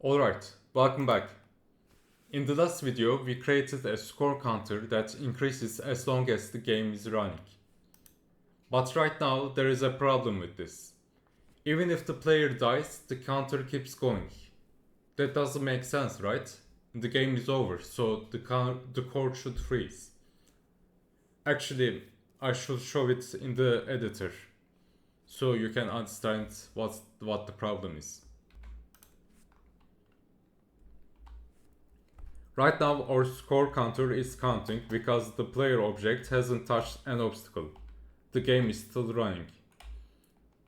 Alright, welcome back. In the last video, we created a score counter that increases as long as the game is running. But right now, there is a problem with this. Even if the player dies, the counter keeps going. That doesn't make sense, right? The game is over, so the code should freeze. Actually, I should show it in the editor, so you can understand what the problem is. Right now our score counter is counting because the player object hasn't touched an obstacle. The game is still running.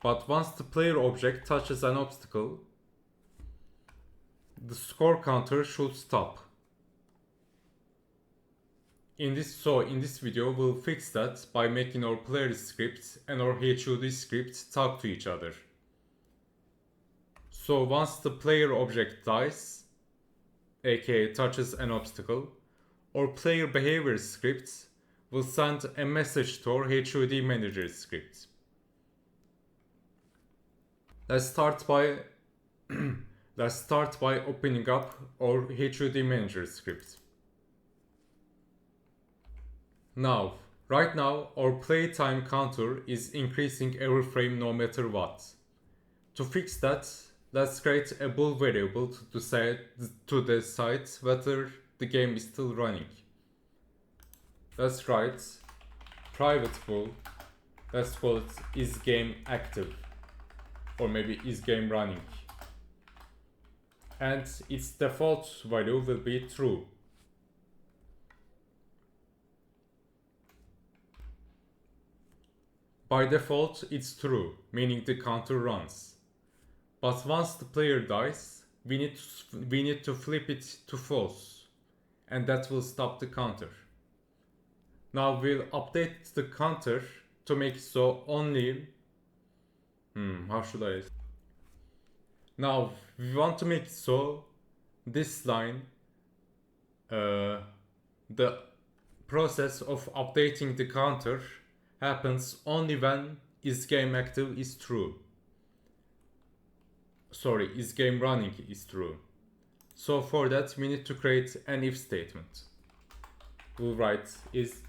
But once the player object touches an obstacle, the score counter should stop. In this video we'll fix that by making our player script and our HUD script talk to each other. So once the player object dies, aka touches an obstacle, our player behavior script will send a message to our HUD manager script. Let's start by opening up our HUD manager script. Right now, our playtime counter is increasing every frame no matter what. To fix that, let's create a bool variable to decide whether the game is still running. Let's write private bool, let's call it is game active, or maybe is game running. And its default value will be true. By default, it's true, meaning the counter runs. But once the player dies, we need to flip it to false, and that will stop the counter. Now we'll update the counter to make it so only... how should I... Now we want to make it so this line, the process of updating the counter happens only when is game active is true. Sorry, is game running is true. So for that we need to create an if statement. We'll write if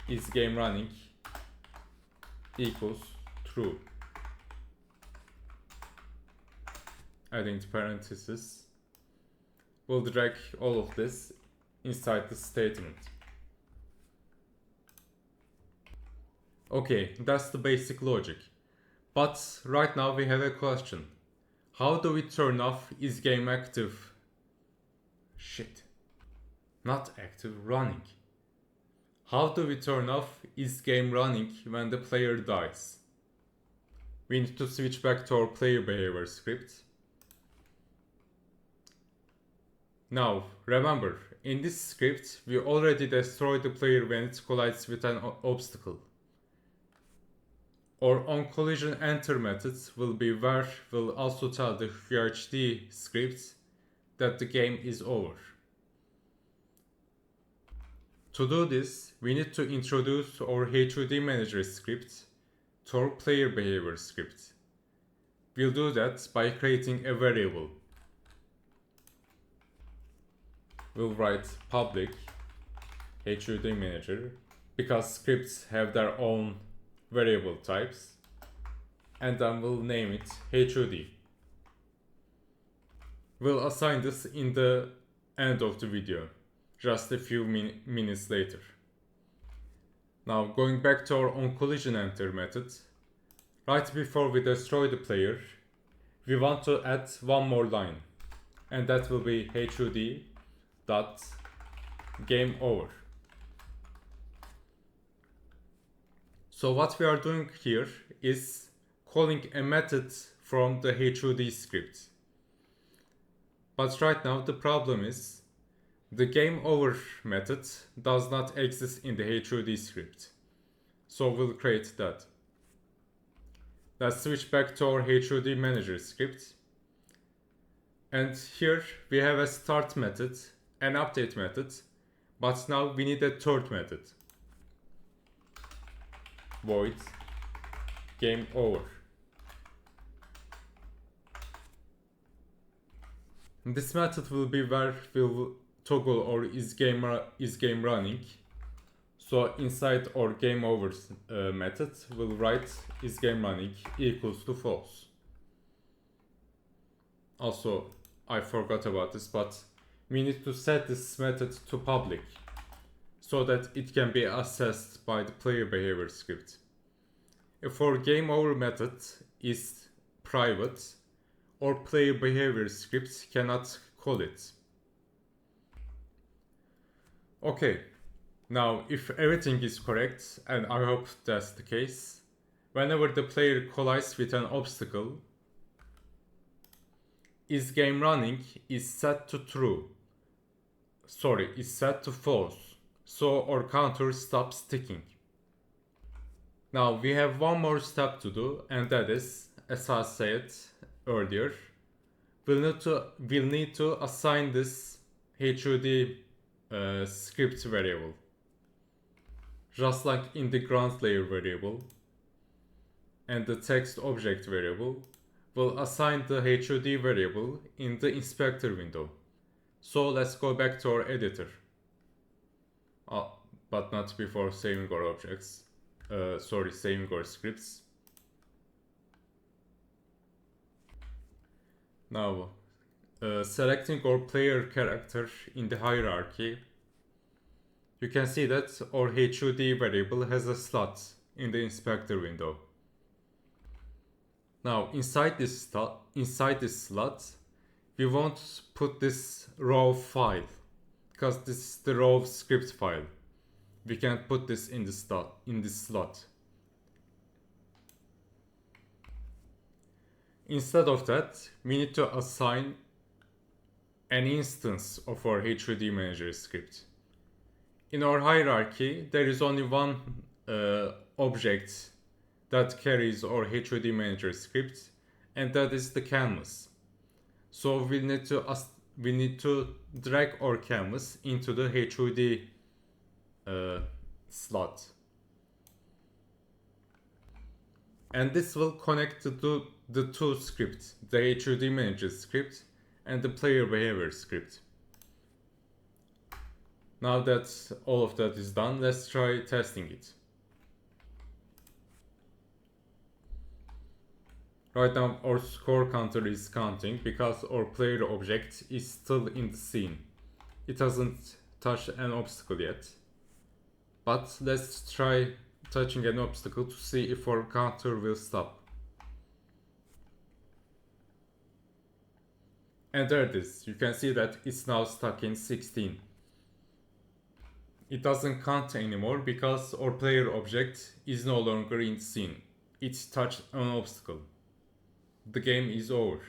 is game running equals true. Adding the parentheses. We'll drag all of this inside the statement. Okay, that's the basic logic. But right now we have a question. How do we turn off is game active? Shit. Not active, running. How do we turn off is game running when the player dies? We need to switch back to our player behavior script. Now, remember, in this script we already destroyed the player when it collides with an obstacle. Our onCollisionEnter method will be where we'll also tell the HUD script that the game is over. To do this, we need to introduce our HUD manager script to our player behavior script. We'll do that by creating a variable. We'll write public HUD manager because scripts have their own variable types, and then we'll name it HUD. We'll assign this in the end of the video, just a few minutes later. Now going back to our onCollisionEnter method, right before we destroy the player, we want to add one more line, and that will be HUD dot game over. So what we are doing here is calling a method from the HUD script. But right now the problem is the game over method does not exist in the HUD script. So we'll create that. Let's switch back to our HUD manager script. And here we have a start method, an update method, but now we need a third method. Void game over. This method will be where we'll toggle or is game running. So inside our game over method, we'll write is game running equals to false. Also, I forgot about this, but we need to set this method to public so that it can be accessed by the player behavior script. If our game over method is private, our player behavior script cannot call it. Okay, now if everything is correct, and I hope that's the case, whenever the player collides with an obstacle, is game running is set to true. Sorry, is set to false. So our counter stops ticking. Now we have one more step to do, and that is, as I said earlier, we'll need to assign this HUD script variable. Just like in the ground layer variable and the text object variable, we'll assign the HUD variable in the inspector window. So let's go back to our editor. But not before saving our objects. Saving our scripts. Now, selecting our player character in the hierarchy, you can see that our HUD variable has a slot in the inspector window. Now, inside this slot, we won't put this raw file because this is the raw script file. We can't put this in this slot. Instead of that, we need to assign an instance of our HUD manager script. In our hierarchy, there is only one object that carries our HUD manager script, and that is the canvas. So we need to drag our canvas into the HUD slot, and this will connect to the two scripts, the HUD manager script and the player behavior script. Now that all of that is done, let's try testing it. Right now our score counter is counting because our player object is still in the scene. It hasn't touched an obstacle yet. But let's try touching an obstacle to see if our counter will stop. And there it is. You can see that it's now stuck in 16. It doesn't count anymore because our player object is no longer in the scene. It touched an obstacle. The game is over.